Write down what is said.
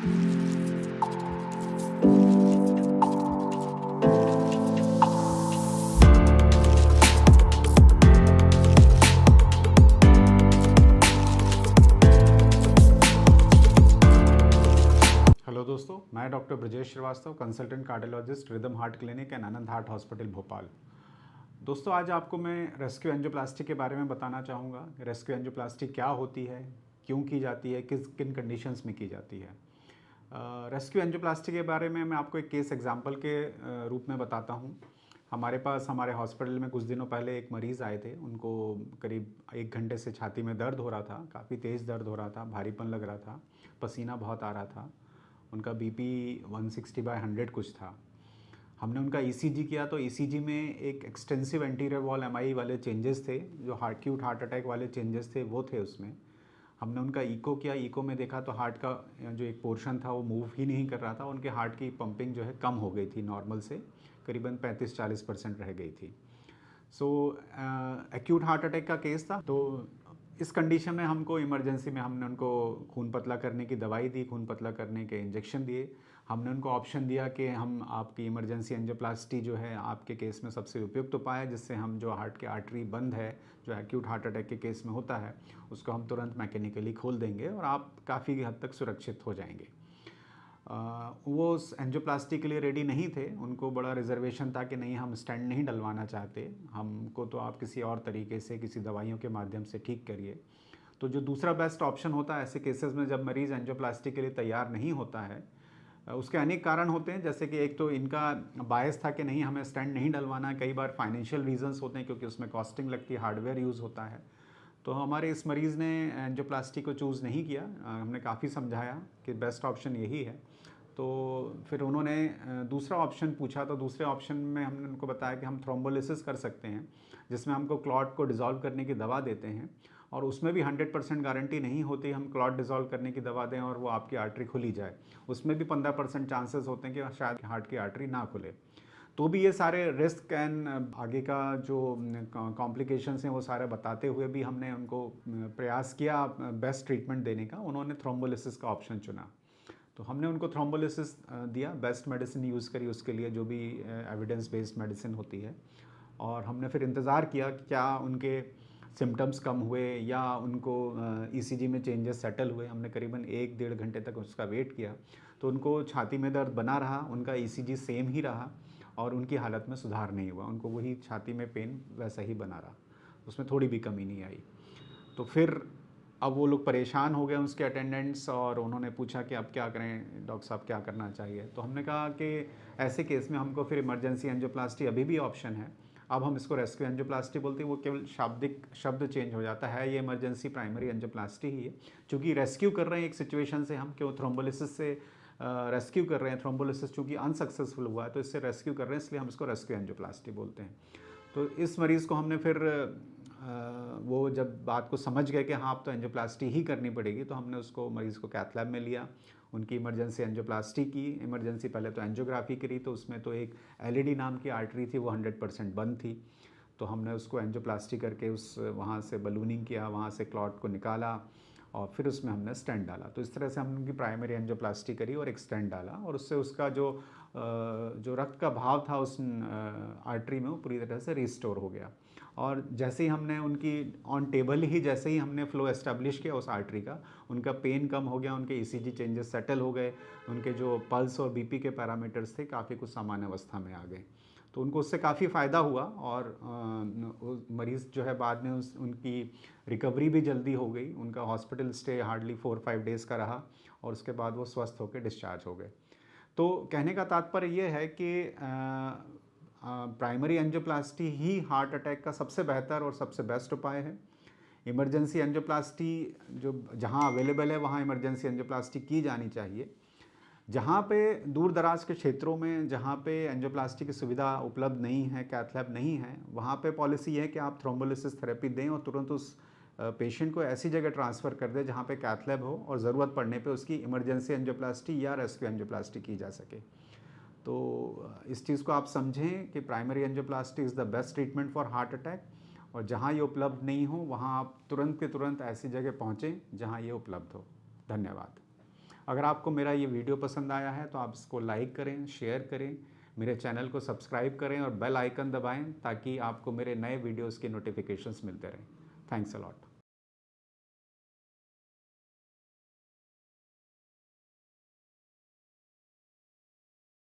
Hello दोस्तों, मैं doctor Brajesh Srivastava, consultant cardiologist, Rhythm Heart Clinic and Anand Heart Hospital Bhopal. दोस्तों, आज आपको मैं रेस्क्यू एंजियोप्लास्टी के बारे में बताना चाहूँगा। रेस्क्यू एंजियोप्लास्टी क्या होती है, क्यों की जाती है, किन कंडीशंस में की जाती है। रेस्क्यू एंजियोप्लास्टी के बारे में मैं आपको एक केस एग्जाम्पल के रूप में बताता हूँ। हमारे पास हमारे हॉस्पिटल में कुछ दिनों पहले एक मरीज़ आए थे। उनको करीब 1 घंटे से छाती में दर्द हो रहा था, काफ़ी तेज़ दर्द हो रहा था, भारीपन लग रहा था, पसीना बहुत आ रहा था। उनका बीपी 160/100 कुछ था। हमने उनका ईसीजी किया तो ईसीजी में एक एक्सटेंसिव एंटीरियर वॉल एमआई वाले चेंजेस थे, जो एक्यूट हार्ट अटैक वाले चेंजेस थे वो थे उसमें। हमने उनका इको किया, इको में देखा तो हार्ट का जो एक पोर्शन था वो मूव ही नहीं कर रहा था। उनके हार्ट की पंपिंग जो है कम हो गई थी, नॉर्मल से करीबन 35-40% रह गई थी। सो एक्यूट हार्ट अटैक का केस था। तो इस कंडीशन में हमको इमरजेंसी में हमने उनको खून पतला करने की दवाई दी, खून पतला करने के इंजेक्शन दिए। हमने उनको ऑप्शन दिया कि हम आपकी इमरजेंसी एंजियोप्लास्टी जो है आपके केस में सबसे उपयुक्त उपाय है, जिससे हम जो हार्ट की आर्टरी बंद है, जो एक्यूट हार्ट अटैक के केस में होता है, उसको हम तुरंत मैकेनिकली खोल देंगे और आप काफ़ी हद तक सुरक्षित हो जाएंगे। वो उस एंजियोप्लास्टी के लिए रेडी नहीं थे। उनको बड़ा रिजर्वेशन था कि नहीं, हम स्टेंट नहीं डलवाना चाहते, हमको तो आप किसी और तरीके से, किसी दवाइयों के माध्यम से ठीक करिए। तो जो दूसरा बेस्ट ऑप्शन होता है ऐसे केसेस में, जब मरीज़ एंजियोप्लास्टी के लिए तैयार नहीं होता है, उसके अनेक कारण होते हैं। जैसे कि एक तो इनका बायस था कि नहीं, हमें स्टेंट नहीं डलवाना है। कई बार फाइनेंशियल रीजंस होते हैं, क्योंकि उसमें कॉस्टिंग लगती है, हार्डवेयर यूज़ होता है। तो हमारे इस मरीज़ ने एंजियोप्लास्टी को चूज़ नहीं किया। हमने काफ़ी समझाया कि बेस्ट ऑप्शन यही है। तो फिर उन्होंने दूसरा ऑप्शन पूछा। तो दूसरे ऑप्शन में हमने उनको बताया कि हम थ्रोम्बोलिसिस कर सकते हैं, जिसमें हमको क्लॉट को डिज़ोल्व करने की दवा देते हैं, और उसमें भी 100% गारंटी नहीं होती हम क्लॉट डिज़ोल्व करने की दवा दें और वो आपकी आर्टरी खुली जाए। उसमें भी 15% चांसेस होते हैं कि शायद हार्ट की आर्टरी ना खुले। तो भी ये सारे रिस्क एंड आगे का जो कॉम्प्लिकेशंस हैं वो सारे बताते हुए भी हमने उनको प्रयास किया बेस्ट ट्रीटमेंट देने का। उन्होंने थ्रोम्बोलिसिस का ऑप्शन चुना। तो हमने उनको थ्रोम्बोलिसिस दिया, बेस्ट मेडिसिन यूज़ करी उसके लिए, जो भी एविडेंस बेस्ड मेडिसिन होती है। और हमने फिर इंतज़ार किया कि क्या उनके सिम्टम्स कम हुए या उनको ईसीजी में चेंजेस सेटल हुए। हमने करीबन 1-1.5 घंटे तक उसका वेट किया। तो उनको छाती में दर्द बना रहा, उनका ईसीजी सेम ही रहा और उनकी हालत में सुधार नहीं हुआ। उनको वही छाती में पेन वैसा ही बना रहा, उसमें थोड़ी भी कमी नहीं आई। तो फिर अब वो लोग परेशान हो गए, उसके अटेंडेंट्स, और उन्होंने पूछा कि अब क्या करें डॉक्टर साहब, क्या करना चाहिए। तो हमने कहा कि ऐसे केस में हमको फिर इमरजेंसी एंजियोप्लास्टी अभी भी ऑप्शन है। अब हम इसको रेस्क्यू एंजियोप्लास्टी बोलते हैं, वो केवल शाब्दिक शब्द चेंज हो जाता है। ये इमरजेंसी प्राइमरी एंजियोप्लास्टी ही है, क्योंकि रेस्क्यू कर रहे हैं एक सिचुएशन से हम, क्यों थ्रोम्बोलिसिस से रेस्क्यू कर रहे हैं। थ्रोम्बोलिसिस चूँकि अनसक्सेसफुल हुआ है तो इससे रेस्क्यू कर रहे हैं, इसलिए हम इसको रेस्क्यू एंजियोप्लास्टी बोलते हैं। तो इस मरीज़ को हमने फिर वो जब बात को समझ गए कि हाँ अब तो एंजियोप्लास्टी ही करनी पड़ेगी, तो हमने उसको मरीज़ को कैथ लैब में लिया, उनकी इमरजेंसी एंजियोप्लास्टी की। इमरजेंसी पहले तो एंजियोग्राफी करी, तो उसमें तो एक एलईडी नाम की आर्टरी थी, वो 100% बंद थी। तो हमने उसको एंजियोप्लास्टी करके उस वहाँ से बलूनिंग किया, वहाँ से क्लॉट को निकाला और फिर उसमें हमने स्टेंट डाला। तो इस तरह से हमने उनकी प्राइमरी एंजियोप्लास्टी करी और एक स्टेंट डाला, और उससे उसका जो रक्त का भाव था उस आर्टरी में, वो पूरी तरह से रिस्टोर हो गया। और जैसे ही हमने उनकी ऑन टेबल ही जैसे ही हमने फ्लो एस्टेब्लिश किया उस आर्टरी का, उनका पेन कम हो गया, उनके ईसीजी चेंजेस सेटल हो गए, उनके जो पल्स और बीपी के पैरामीटर्स थे काफ़ी कुछ सामान्य अवस्था में आ गए। तो उनको उससे काफ़ी फ़ायदा हुआ, और मरीज़ जो है बाद में उनकी रिकवरी भी जल्दी हो गई। उनका हॉस्पिटल स्टे हार्डली 4-5 डेज़ का रहा, और उसके बाद वो स्वस्थ होकर डिस्चार्ज हो गए। तो कहने का तात्पर्य ये है कि प्राइमरी एंजियोप्लास्टी ही हार्ट अटैक का सबसे बेहतर और सबसे बेस्ट उपाय है। इमरजेंसी एंजियोप्लास्टी जो जहाँ अवेलेबल है वहाँ इमरजेंसी एंजियोप्लास्टी की जानी चाहिए। जहाँ पे दूर दराज के क्षेत्रों में, जहाँ पे एंजियोप्लास्टी की सुविधा उपलब्ध नहीं है, कैथ लैब नहीं है, वहाँ पे पॉलिसी है कि आप थ्रोम्बोलिसिस थेरेपी दें और तुरंत उस पेशेंट को ऐसी जगह ट्रांसफ़र कर दें जहाँ पे कैथ लैब हो, और ज़रूरत पड़ने पे उसकी इमरजेंसी एंजियोप्लास्टी या रेस्क्यू एंजियोप्लास्टी की जा सके। तो इस चीज़ को आप समझें कि primary angioplasty is the best treatment for heart attack, और जहाँ ये उपलब्ध नहीं हो वहाँ आप तुरंत के तुरंत ऐसी जगह पहुँचें जहाँ ये उपलब्ध हो। धन्यवाद। अगर आपको मेरा ये वीडियो पसंद आया है तो आप इसको लाइक करें, शेयर करें, मेरे चैनल को सब्सक्राइब करें और बेल आइकन दबाएं ताकि आपको मेरे नए वीडियोस के नोटिफिकेशंस मिलते रहें। Thanks a lot.